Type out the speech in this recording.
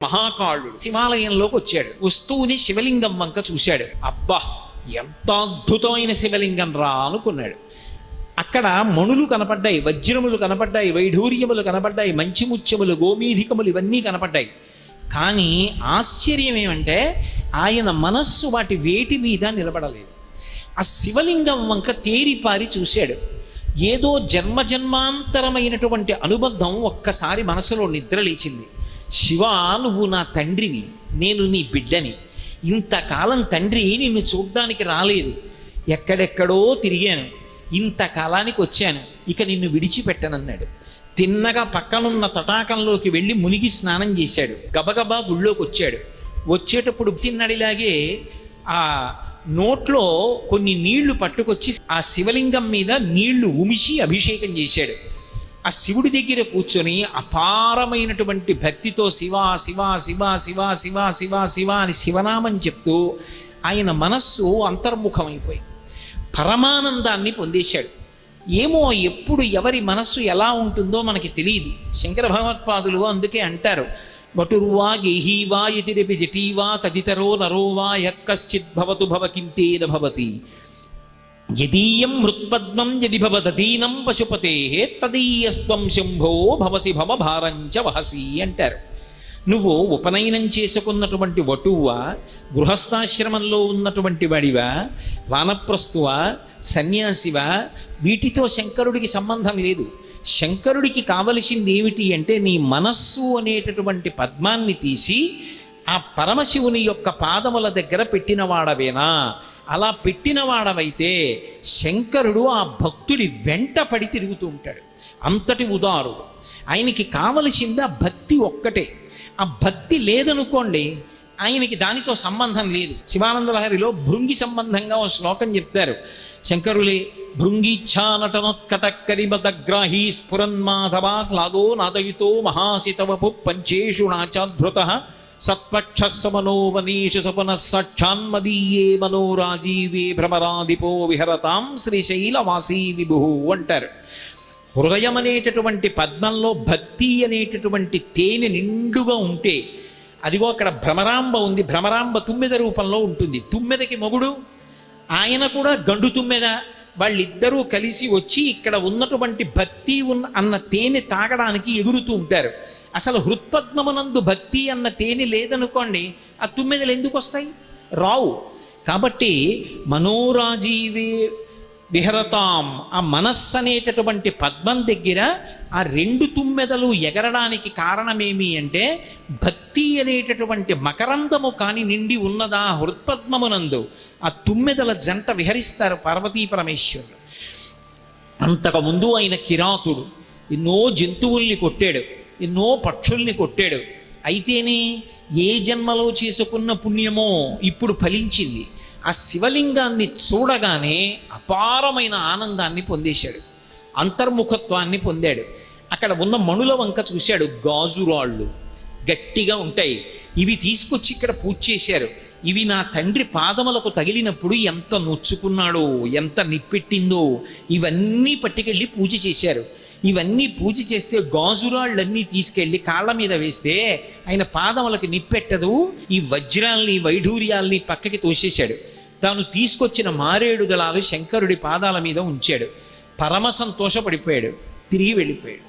మహాకాళుడు శివాలయంలోకి వచ్చాడు. వస్తూని శివలింగం వంక చూశాడు. అబ్బా, ఎంత అద్భుతమైన శివలింగం రా అనుకున్నాడు. అక్కడ మణులు కనపడ్డాయి, వజ్రములు కనపడ్డాయి, వైఢూర్యములు కనపడ్డాయి, మంచి ముత్యములు, గోమీధికములు ఇవన్నీ కనపడ్డాయి. కానీ ఆశ్చర్యం ఏమంటే ఆయన మనస్సు వాటి వేటి మీద నిలబడలేదు. ఆ శివలింగం వంక తేరిపారి చూశాడు. ఏదో జన్మజన్మాంతరమైనటువంటి అనుబంధం ఒక్కసారి మనసులో నిద్రలేచింది. శివా, నువ్వు నా తండ్రివి, నేను నీ బిడ్డని. ఇంతకాలం తండ్రి నిన్ను చూడ్డానికి రాలేదు, ఎక్కడెక్కడో తిరిగాను, ఇంతకాలానికి వచ్చాను, ఇక నిన్ను విడిచిపెట్టనన్నాడు. తిన్నగా పక్కనున్న తటాకంలోకి వెళ్ళి మునిగి స్నానం చేశాడు. గబగబా గుళ్ళోకి వచ్చాడు. వచ్చేటప్పుడు తిన్నడిలాగే ఆ నోట్లో కొన్ని నీళ్లు పట్టుకొచ్చి ఆ శివలింగం మీద నీళ్లు ఉమిసి అభిషేకం చేశాడు. ఆ శివుడి దగ్గర కూర్చొని అపారమైనటువంటి భక్తితో శివ శివ శివ శివ శివ శివ శివ అని శివనామం చెప్తూ ఆయన మనస్సు అంతర్ముఖమైపోయింది. పరమానందాన్ని పొందేశాడు. ఏమో ఎప్పుడు ఎవరి మనస్సు ఎలా ఉంటుందో మనకి తెలియదు. శంకర భగవత్పాదులు అందుకే అంటారు, వటుర్వా గేహీవా యతిరపి జటీవా తదితరో నరోవా యక్కశ్చిద్భవతు భవకింతేన భవతి యదీయం హృత్పద్మం యది భవదీనం పశుపతే తదీయస్త్వం శంభో భవసి భవభారంచ వహసి అంటారు. నువ్వు ఉపనయనం చేసుకున్నటువంటి వటువా, గృహస్థాశ్రమంలో ఉన్నటువంటి వాడివా, వానప్రస్థువా, సన్యాసివా, వీటితో శంకరుడికి సంబంధం లేదు. శంకరుడికి కావలసింది ఏమిటి అంటే నీ మనస్సు అనేటటువంటి పద్మాన్ని తీసి ఆ పరమశివుని యొక్క పాదముల దగ్గర పెట్టినవాడవేనా? అలా పెట్టినవాడవైతే శంకరుడు ఆ భక్తుడి వెంట పడి తిరుగుతూ ఉంటాడు. అంతటి ఉదారుడు. ఆయనకి కావలసింది ఆ భక్తి ఒక్కటే. ఆ భక్తి లేదనుకోండి, ఆయనకి దానితో సంబంధం లేదు. శివానంద లహరిలో భృంగి సంబంధంగా ఒక శ్లోకం చెప్తారు శంకరులే. భృంగీచ్ఛా నటనోత్కటక్కరిమతగ్రాహీ స్ఫురన్మాధవాహ్లాదో నాదయుతో మహాసితవపు పంచేషు నాచాధృత సత్పక్షమనోవనేషు సపన సాక్షాన్మదీయే మనోరాజీవే భ్రమరాధిపో విహరతాం శ్రీశైలవాసీ విభు అంటారు. హృదయం అనేటటువంటి పద్మంలో భక్తి అనేటటువంటి తేనె నిండుగా ఉంటే, అదిగో అక్కడ భ్రమరాంబ ఉంది. భ్రమరాంబ తుమ్మెద రూపంలో ఉంటుంది. తుమ్మెదకి మొగుడు, ఆయన కూడా గండు తుమ్మెద. వాళ్ళిద్దరూ కలిసి వచ్చి ఇక్కడ ఉన్నటువంటి భక్తి అన్న తేనె తాగడానికి ఎగురుతూ ఉంటారు. అసలు హృత్పద్మమునందు భక్తి అన్న తేనె లేదనుకోండి, ఆ తుమ్మెదలు ఎందుకు వస్తాయి? రావు. కాబట్టి మనోరాజీవే విహరతాం, ఆ మనస్సు అనేటటువంటి పద్మం దగ్గర ఆ రెండు తుమ్మెదలు ఎగరడానికి కారణమేమి అంటే భక్తి అనేటటువంటి మకరందము కాని నిండి ఉన్నదా హృత్పద్మమునందు, ఆ తుమ్మెదల జంట విహరిస్తారు పార్వతీ పరమేశ్వరుడు. అంతకుముందు ఆయన కిరాతుడు, ఎన్నో జంతువుల్ని కొట్టాడు, ఎన్నో పక్షుల్ని కొట్టాడు. అయితేనే ఏ జన్మలో చేసుకున్న పుణ్యమో ఇప్పుడు ఫలించింది. ఆ శివలింగాన్ని చూడగానే అపారమైన ఆనందాన్ని పొందేశాడు, అంతర్ముఖత్వాన్ని పొందాడు. అక్కడ ఉన్న మణుల వంక చూశాడు. గాజురాళ్ళు గట్టిగా ఉంటాయి, ఇవి తీసుకొచ్చి ఇక్కడ పూజ చేశారు. ఇవి నా తండ్రి పాదములకు తగిలినప్పుడు ఎంత నొచ్చుకున్నాడో, ఎంత నిప్పెట్టిందో, ఇవన్నీ పట్టుకెళ్ళి పూజ చేశారు. ఇవన్నీ పూజ చేస్తే గాజురాళ్ళన్నీ తీసుకెళ్ళి కాళ్ళ మీద వేస్తే ఆయన పాదములకు నిప్పెట్టదు. ఈ వజ్రాల్ని వైఢూర్యాల్ని పక్కకి తోసేశాడు. తాను తీసుకొచ్చిన మారేడు దళాలు శంకరుడి పాదాల మీద ఉంచాడు. పరమ సంతోషపడిపోయాడు, తిరిగి వెళ్ళిపోయాడు.